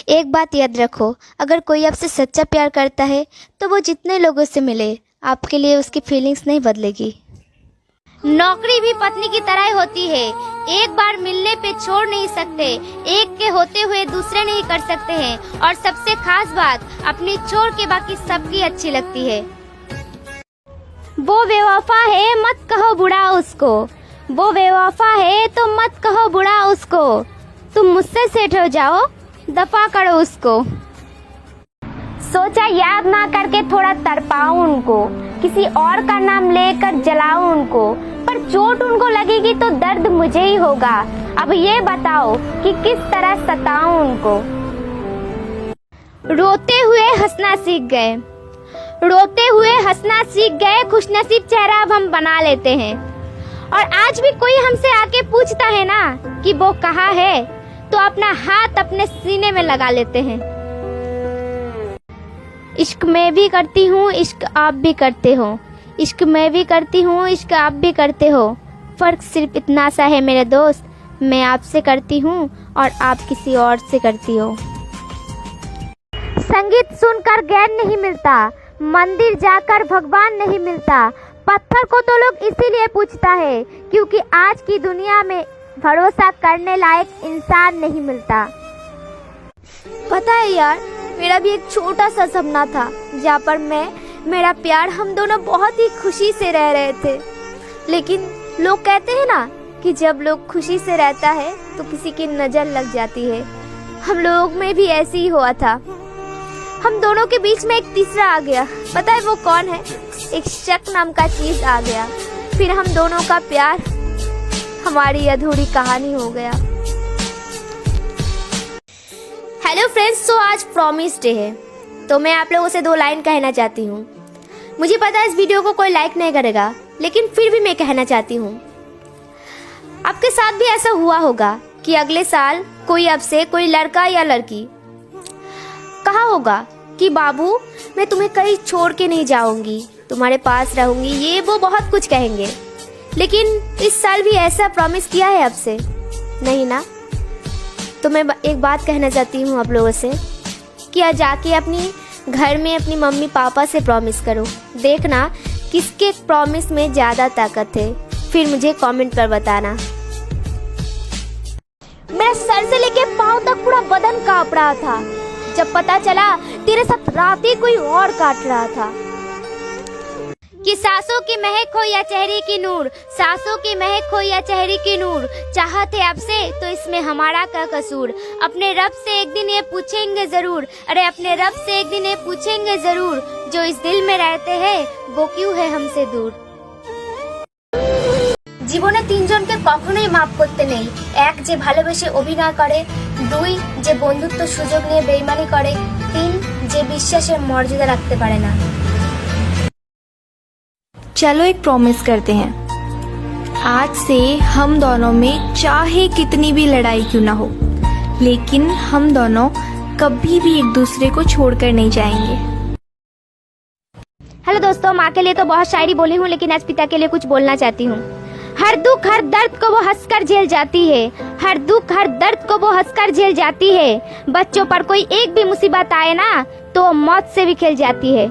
एक बात याद रखो, अगर कोई आपसे सच्चा प्यार करता है तो वो जितने लोगों से मिले, आपके लिए उसकी फीलिंग्स नहीं बदलेगी। नौकरी भी पत्नी की तरह ही होती है, एक बार मिलने पे छोड़ नहीं सकते, एक के होते हुए दूसरे नहीं कर सकते हैं। और सबसे खास बात, अपनी छोड़ के बाकी सबकी अच्छी लगती है। वो बेवफा है मत कहो बुरा उसको, वो बेवफा है तो मत कहो बुरा उसको, तुम मुझसे सेट हो जाओ दफा करो उसको। सोचा याद ना करके थोड़ा तड़पाऊं उनको, किसी और का नाम लेकर जलाऊं उनको, पर चोट उनको लगेगी तो दर्द मुझे ही होगा। अब ये बताओ कि किस तरह सताऊं उनको। रोते हुए हंसना सीख गए, रोते हुए हंसना सीख गए, खुशनसीब चेहरा अब हम बना लेते हैं। और आज भी कोई हमसे आके पूछता है ना कि वो कहाँ है, तो अपना हाथ अपने सीने में लगा लेते हैं। इश्क मैं भी करती हूँ, इश्क आप भी करते हो, इश्क मैं भी करती हूँ, इश्क आप भी करते हो, फर्क सिर्फ इतना सा है मेरे दोस्त, मैं आपसे करती हूँ और आप किसी और से करती हो। संगीत सुनकर ज्ञान नहीं मिलता, मंदिर जाकर भगवान नहीं मिलता, पत्थर को तो लोग इसीलिए पूछता है क्योंकि आज की दुनिया में भरोसा करने लायक इंसान नहीं मिलता। पता है यार, मेरा भी एक छोटा सा सपना था जहाँ पर मेरा प्यार, हम दोनों बहुत ही खुशी से रह रहे थे। लेकिन लोग कहते हैं ना कि जब लोग खुशी से रहता है तो किसी की नज़र लग जाती है। हम लोग में भी ऐसे ही हुआ था। हम दोनों के बीच में एक तीसरा आ गया। पता है वो कौन है? एक शक नाम का चीज आ गया। फिर हम दोनों का प्यार हमारी अधूरी कहानी हो गया। हेलो फ्रेंड्स, तो आज प्रॉमिस डे है, तो मैं आप लोगों से 2 लाइन कहना चाहती हूँ। मुझे पता है इस वीडियो को कोई लाइक नहीं करेगा, लेकिन फिर भी मैं कहना चाहती हूँ। आपके साथ भी ऐसा हुआ होगा कि अगले साल कोई आपसे, कोई लड़का या लड़की कहा होगा कि बाबू मैं तुम्हें कहीं छोड़ के नहीं जाऊंगी, तुम्हारे पास रहूंगी, ये वो बहुत कुछ कहेंगे। लेकिन इस साल भी ऐसा प्रॉमिस किया है आपसे? नहीं ना? तो मैं एक बात कहना चाहती हूँ आप लोगों से कि आज जाके अपनी घर में अपनी मम्मी पापा से प्रॉमिस करो। देखना किसके प्रॉमिस में ज़्यादा ताकत है, फिर मुझे कमेंट पर बताना। मेरा सर से लेके पाँव तक पूरा बदन कांप रहा था जब पता चला तेरे साथ रात ही कोई और काट रहा था। कि सांसों की महक हो या चेहरे की नूर, सांसों की महक हो या चेहरे की नूर, चाहत है आपसे तो इसमें हमारा क्या कसूर। अपने रब से एक दिन ये पूछेंगे जरूर, अरे अपने रब से एक दिन ये पूछेंगे जरूर, जो इस दिल में रहते हैं वो क्यों है हमसे दूर। জীবনে 3 জনকে কখনোই মাফ করতে নেই। 1 যে ভালোবেসে অভিনয় করে, 2 যে বন্ধুত্ব সুযোগ নিয়ে বেইমানি করে, 3 যে বিশ্বাসের মর্যাদা রাখতে পারে না। चलो एक प्रॉमिस करते हैं, आज से हम दोनों में चाहे कितनी भी लड़ाई क्यों ना हो, लेकिन हम दोनों कभी भी एक दूसरे को छोड़कर नहीं जाएंगे। हेलो दोस्तों, माँ के लिए तो बहुत शायरी बोली हूँ, लेकिन आज पिता के लिए कुछ बोलना चाहती हूँ। हर दुख हर दर्द को वो हंसकर झेल जाती है, हर दुख हर दर्द को वो हंसकर झेल जाती है। बच्चों पर कोई एक भी मुसीबत आए ना तो मौत से भी खेल जाती है।